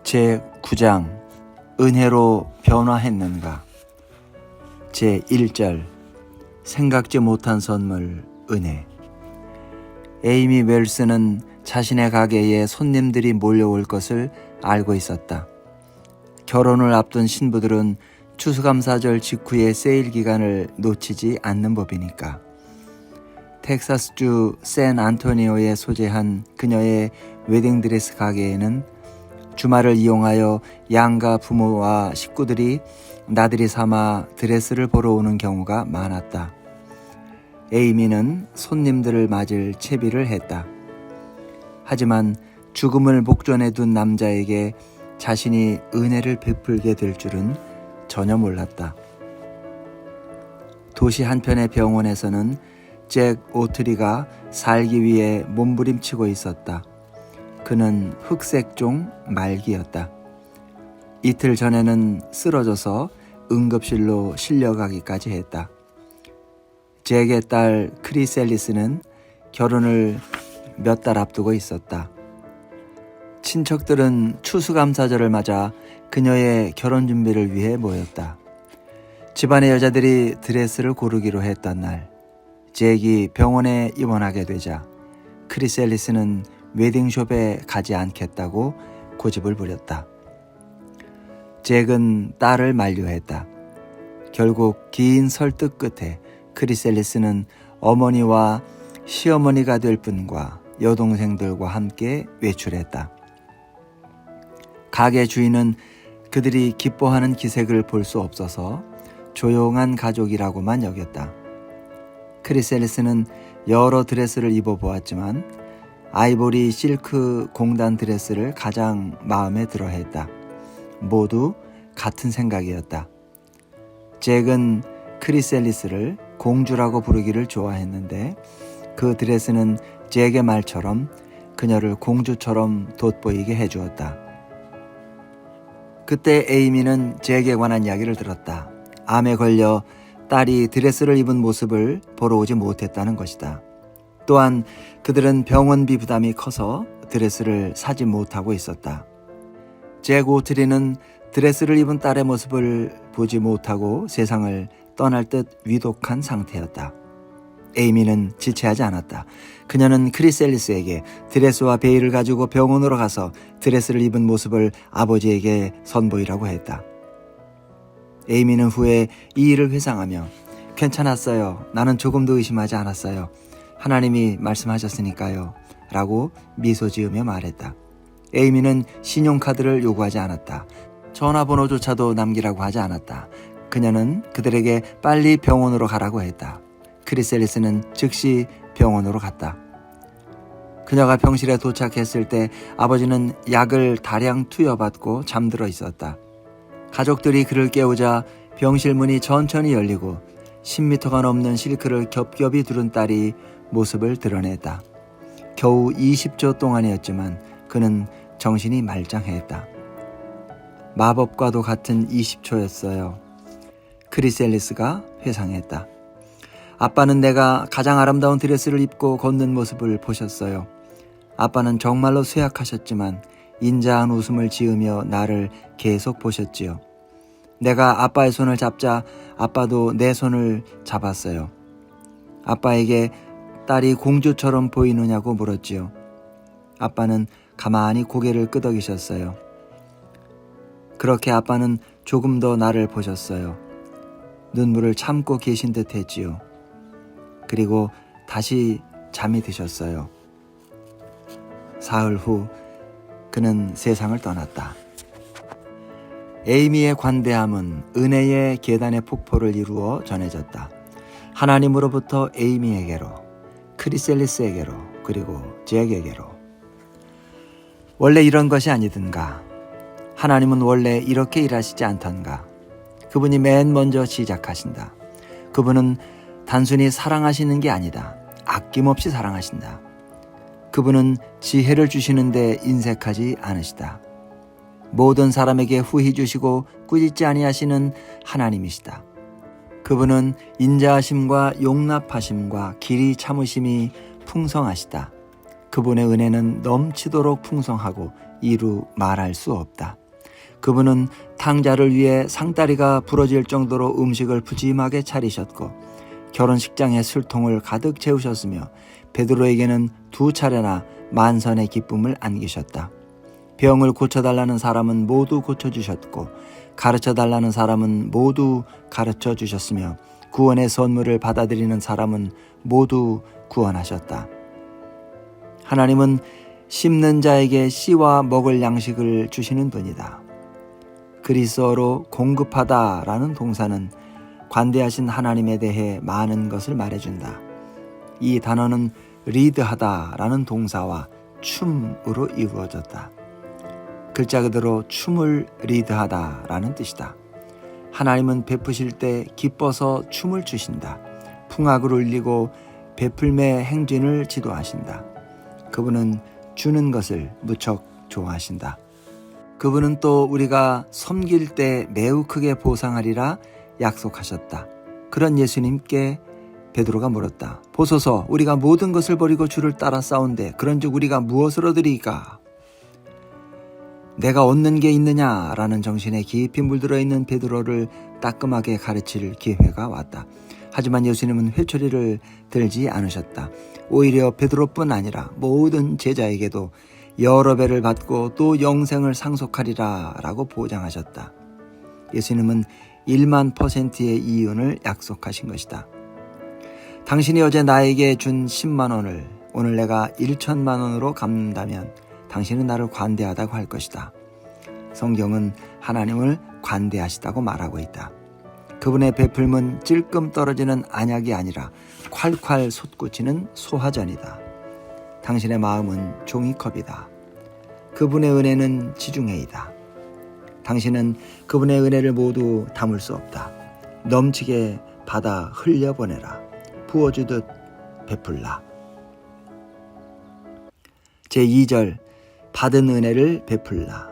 제9장 은혜로 변화했는가. 제1절 생각지 못한 선물 은혜. 에이미 웰스는 자신의 가게에 손님들이 몰려올 것을 알고 있었다. 결혼을 앞둔 신부들은 추수감사절 직후의 세일 기간을 놓치지 않는 법이니까. 텍사스주 샌 안토니오에 소재한 그녀의 웨딩드레스 가게에는 주말을 이용하여 양가 부모와 식구들이 나들이 삼아 드레스를 보러 오는 경우가 많았다. 에이미는 손님들을 맞을 채비를 했다. 하지만 죽음을 목전에 둔 남자에게 자신이 은혜를 베풀게 될 줄은 전혀 몰랐다. 도시 한편의 병원에서는 잭 오트리가 살기 위해 몸부림치고 있었다. 그는 흑색종 말기였다. 이틀 전에는 쓰러져서 응급실로 실려가기까지 했다. 잭의 딸 크리셀리스는 결혼을 몇 달 앞두고 있었다. 친척들은 추수감사절을 맞아 그녀의 결혼 준비를 위해 모였다. 집안의 여자들이 드레스를 고르기로 했던 날, 잭이 병원에 입원하게 되자 크리셀리스는 웨딩숍에 가지 않겠다고 고집을 부렸다. 잭은 딸을 만류했다. 결국 긴 설득 끝에 크리셀리스는 어머니와 시어머니가 될 분과 여동생들과 함께 외출했다. 가게 주인은 그들이 기뻐하는 기색을 볼 수 없어서 조용한 가족이라고만 여겼다. 크리셀리스는 여러 드레스를 입어보았지만 아이보리 실크 공단 드레스를 가장 마음에 들어했다. 모두 같은 생각이었다. 잭은 크리셀리스를 공주라고 부르기를 좋아했는데 그 드레스는 잭의 말처럼 그녀를 공주처럼 돋보이게 해주었다. 그때 에이미는 잭에 관한 이야기를 들었다. 암에 걸려 딸이 드레스를 입은 모습을 보러 오지 못했다는 것이다. 또한 그들은 병원비 부담이 커서 드레스를 사지 못하고 있었다. 잭 오트리는 드레스를 입은 딸의 모습을 보지 못하고 세상을 떠날 듯 위독한 상태였다. 에이미는 지체하지 않았다. 그녀는 크리셀리스에게 드레스와 베일을 가지고 병원으로 가서 드레스를 입은 모습을 아버지에게 선보이라고 했다. 에이미는 후에 이 일을 회상하며 괜찮았어요. 나는 조금도 의심하지 않았어요. 하나님이 말씀하셨으니까요. 라고 미소 지으며 말했다. 에이미는 신용카드를 요구하지 않았다. 전화번호조차도 남기라고 하지 않았다. 그녀는 그들에게 빨리 병원으로 가라고 했다. 크리셀리스는 즉시 병원으로 갔다. 그녀가 병실에 도착했을 때 아버지는 약을 다량 투여받고 잠들어 있었다. 가족들이 그를 깨우자 병실 문이 천천히 열리고 10m가 넘는 실크를 겹겹이 두른 딸이 모습을 드러냈다. 겨우 20초 동안이었지만 그는 정신이 말짱했다. 마법과도 같은 20초였어요. 크리셀리스가 회상했다. 아빠는 내가 가장 아름다운 드레스를 입고 걷는 모습을 보셨어요. 아빠는 정말로 쇠약하셨지만 인자한 웃음을 지으며 나를 계속 보셨지요. 내가 아빠의 손을 잡자 아빠도 내 손을 잡았어요. 아빠에게 딸이 공주처럼 보이느냐고 물었지요. 아빠는 가만히 고개를 끄덕이셨어요. 그렇게 아빠는 조금 더 나를 보셨어요. 눈물을 참고 계신 듯 했지요. 그리고 다시 잠이 드셨어요. 사흘 후 그는 세상을 떠났다. 에이미의 관대함은 은혜의 계단의 폭포를 이루어 전해졌다. 하나님으로부터 에이미에게로, 크리셀리스에게로, 그리고 잭에게로. 원래 이런 것이 아니든가. 하나님은 원래 이렇게 일하시지 않던가. 그분이 맨 먼저 시작하신다. 그분은 단순히 사랑하시는 게 아니다. 아낌없이 사랑하신다. 그분은 지혜를 주시는데 인색하지 않으시다. 모든 사람에게 후히 주시고 꾸짖지 아니하시는 하나님이시다. 그분은 인자하심과 용납하심과 길이 참으심이 풍성하시다. 그분의 은혜는 넘치도록 풍성하고 이루 말할 수 없다. 그분은 탕자를 위해 상다리가 부러질 정도로 음식을 푸짐하게 차리셨고 결혼식장에 술통을 가득 채우셨으며 베드로에게는 2차례나 만선의 기쁨을 안기셨다. 병을 고쳐달라는 사람은 모두 고쳐주셨고 가르쳐달라는 사람은 모두 가르쳐주셨으며 구원의 선물을 받아들이는 사람은 모두 구원하셨다. 하나님은 심는 자에게 씨와 먹을 양식을 주시는 분이다. 그리스어로 공급하다라는 동사는 관대하신 하나님에 대해 많은 것을 말해준다. 이 단어는 리드하다라는 동사와 춤으로 이루어졌다. 글자 그대로 춤을 리드하다라는 뜻이다. 하나님은 베푸실 때 기뻐서 춤을 추신다. 풍악을 울리고 베풀매 행진을 지도하신다. 그분은 주는 것을 무척 좋아하신다. 그분은 또 우리가 섬길 때 매우 크게 보상하리라 약속하셨다. 그런 예수님께 베드로가 물었다. 보소서, 우리가 모든 것을 버리고 주를 따라 싸운데 그런즉 우리가 무엇을 얻으리까? 내가 얻는 게 있느냐라는 정신에 깊이 물들어 있는 베드로를 따끔하게 가르칠 기회가 왔다. 하지만 예수님은 회초리를 들지 않으셨다. 오히려 베드로뿐 아니라 모든 제자에게도 여러 배를 받고 또 영생을 상속하리라 라고 보장하셨다. 예수님은 100,000%의 이윤을 약속하신 것이다. 당신이 어제 나에게 준 10만 원을 오늘 내가 1,000만 원으로 갚는다면 당신은 나를 관대하다고 할 것이다. 성경은 하나님을 관대하시다고 말하고 있다. 그분의 베풀문 찔끔 떨어지는 안약이 아니라 콸콸 솟구치는 소화전이다. 당신의 마음은 종이컵이다. 그분의 은혜는 지중해이다. 당신은 그분의 은혜를 모두 담을 수 없다. 넘치게 받아 흘려보내라. 부어주듯 베풀라. 제2절 받은 은혜를 베풀라.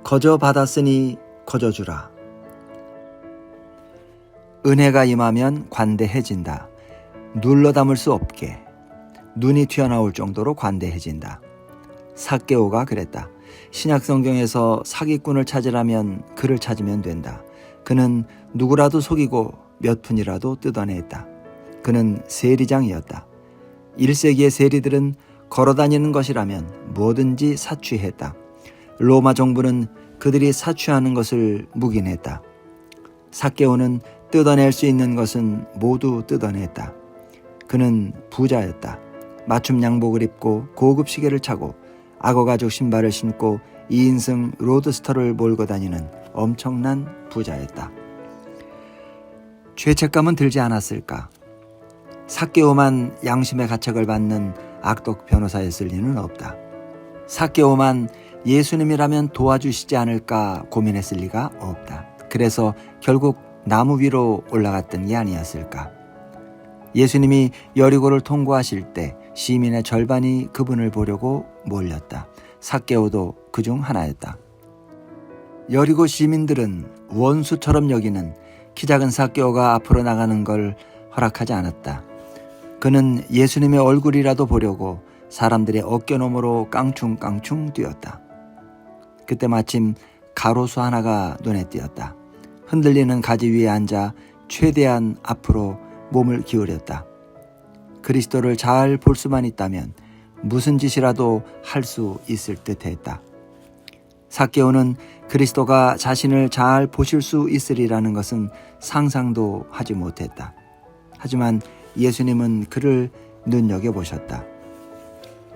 거저 받았으니 거저 주라. 은혜가 임하면 관대해진다. 눌러 담을 수 없게 눈이 튀어나올 정도로 관대해진다. 삭개오가 그랬다. 신약 성경에서 사기꾼을 찾으라면 그를 찾으면 된다. 그는 누구라도 속이고 몇 푼이라도 뜯어냈다. 그는 세리장이었다. 1세기의 세리들은 걸어다니는 것이라면 뭐든지 사취했다. 로마 정부는 그들이 사취하는 것을 묵인했다. 삭개오는 뜯어낼 수 있는 것은 모두 뜯어냈다. 그는 부자였다. 맞춤 양복을 입고 고급 시계를 차고 악어 가죽 신발을 신고 2인승 로드스터를 몰고 다니는 엄청난 부자였다. 죄책감은 들지 않았을까? 삭개오만 양심의 가책을 받는 악독 변호사였을 리는 없다. 삭개오만 예수님이라면 도와주시지 않을까 고민했을 리가 없다. 그래서 결국 나무 위로 올라갔던 게 아니었을까? 예수님이 여리고를 통과하실 때 시민의 절반이 그분을 보려고 몰렸다. 삭개오도 그중 하나였다. 여리고 시민들은 원수처럼 여기는 키 작은 삭개오가 앞으로 나가는 걸 허락하지 않았다. 그는 예수님의 얼굴이라도 보려고 사람들의 어깨 너머로 깡충깡충 뛰었다. 그때 마침 가로수 하나가 눈에 띄었다. 흔들리는 가지 위에 앉아 최대한 앞으로 몸을 기울였다. 그리스도를 잘 볼 수만 있다면 무슨 짓이라도 할 수 있을 듯 했다. 삭개오는 그리스도가 자신을 잘 보실 수 있으리라는 것은 상상도 하지 못했다. 하지만 예수님은 그를 눈여겨보셨다.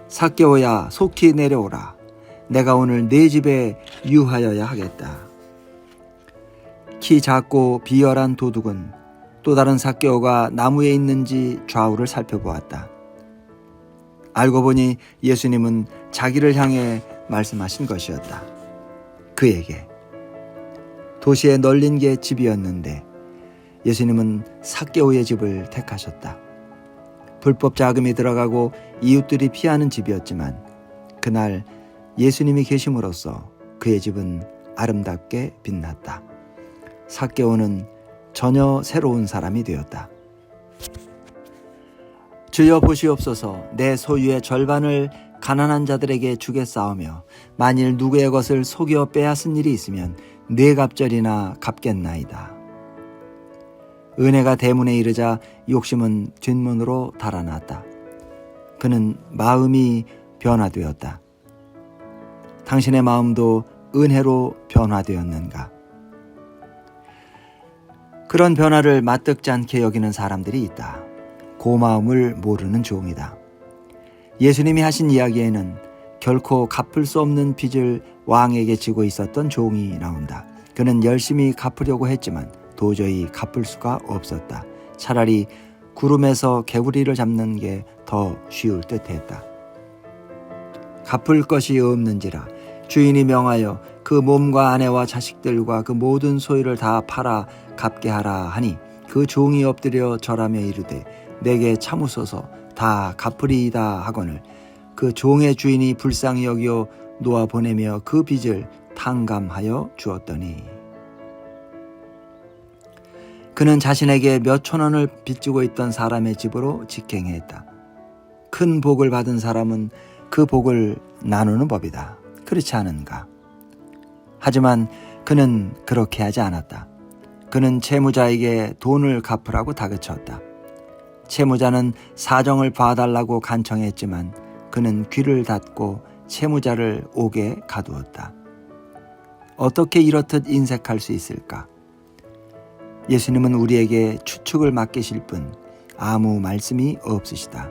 삭개오야, 속히 내려오라. 내가 오늘 네 집에 유하여야 하겠다. 키 작고 비열한 도둑은 또 다른 삭개오가 나무에 있는지 좌우를 살펴보았다. 알고 보니 예수님은 자기를 향해 말씀하신 것이었다. 그에게 도시에 널린 게 집이었는데 예수님은 삭개오의 집을 택하셨다. 불법 자금이 들어가고 이웃들이 피하는 집이었지만 그날 예수님이 계심으로써 그의 집은 아름답게 빛났다. 삭개오는 전혀 새로운 사람이 되었다. 주여 보시옵소서, 내 소유의 절반을 가난한 자들에게 주겠사오며 만일 누구의 것을 속여 빼앗은 일이 있으면 네 갑절이나 갚겠나이다. 은혜가 대문에 이르자 욕심은 뒷문으로 달아났다. 그는 마음이 변화되었다. 당신의 마음도 은혜로 변화되었는가? 그런 변화를 마뜩지 않게 여기는 사람들이 있다. 고마움을 모르는 종이다. 예수님이 하신 이야기에는 결코 갚을 수 없는 빚을 왕에게 지고 있었던 종이 나온다. 그는 열심히 갚으려고 했지만 도저히 갚을 수가 없었다. 차라리 구름에서 개구리를 잡는 게 더 쉬울 듯했다. 갚을 것이 없는지라 주인이 명하여 그 몸과 아내와 자식들과 그 모든 소유를 다 팔아 갚게 하라 하니 그 종이 엎드려 절하며 이르되 내게 참으소서 다 갚으리이다 하거늘 그 종의 주인이 불쌍히 여겨 놓아 보내며 그 빚을 탕감하여 주었더니 그는 자신에게 몇 천 원을 빚지고 있던 사람의 집으로 직행했다. 큰 복을 받은 사람은 그 복을 나누는 법이다. 그렇지 않은가? 하지만 그는 그렇게 하지 않았다. 그는 채무자에게 돈을 갚으라고 다그쳤다. 채무자는 사정을 봐달라고 간청했지만 그는 귀를 닫고 채무자를 옥에 가두었다. 어떻게 이렇듯 인색할 수 있을까? 예수님은 우리에게 추측을 맡기실 뿐 아무 말씀이 없으시다.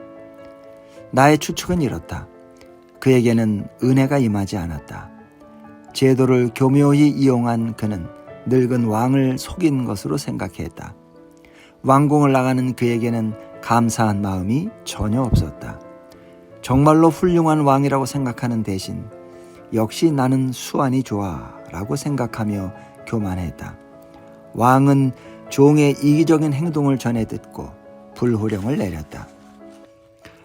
나의 추측은 이렇다. 그에게는 은혜가 임하지 않았다. 제도를 교묘히 이용한 그는 늙은 왕을 속인 것으로 생각했다. 왕궁을 나가는 그에게는 감사한 마음이 전혀 없었다. 정말로 훌륭한 왕이라고 생각하는 대신 역시 나는 수완이 좋아 라고 생각하며 교만했다. 왕은 종의 이기적인 행동을 전해 듣고 불호령을 내렸다.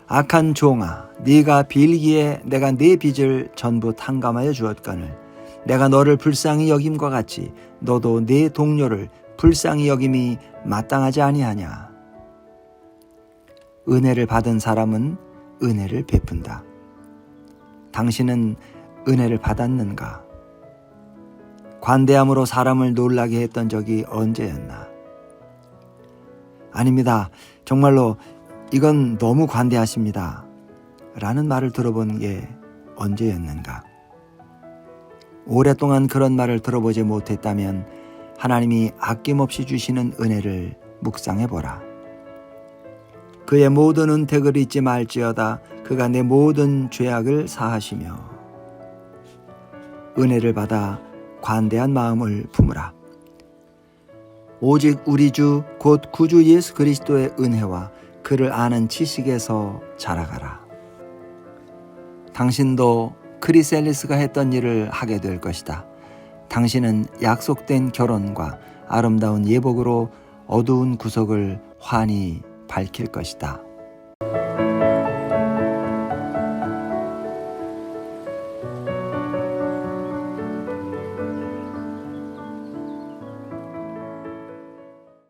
악한 종아, 네가 빌기에 내가 네 빚을 전부 탕감하여 주었거늘 내가 너를 불쌍히 여김과 같이 너도 네 동료를 불쌍히 여김이 마땅하지 아니하냐. 은혜를 받은 사람은 은혜를 베푼다. 당신은 은혜를 받았는가? 관대함으로 사람을 놀라게 했던 적이 언제였나? 아닙니다. 정말로 이건 너무 관대하십니다. 라는 말을 들어본 게 언제였는가? 오랫동안 그런 말을 들어보지 못했다면 하나님이 아낌없이 주시는 은혜를 묵상해보라. 그의 모든 은택을 잊지 말지어다. 그가 내 모든 죄악을 사하시며 은혜를 받아 관대한 마음을 품으라. 오직 우리 주 곧 구주 예수 그리스도의 은혜와 그를 아는 지식에서 자라가라. 당신도 크리셀리스가 했던 일을 하게 될 것이다. 당신은 약속된 결혼과 아름다운 예복으로 어두운 구석을 환히 밝힐 것이다.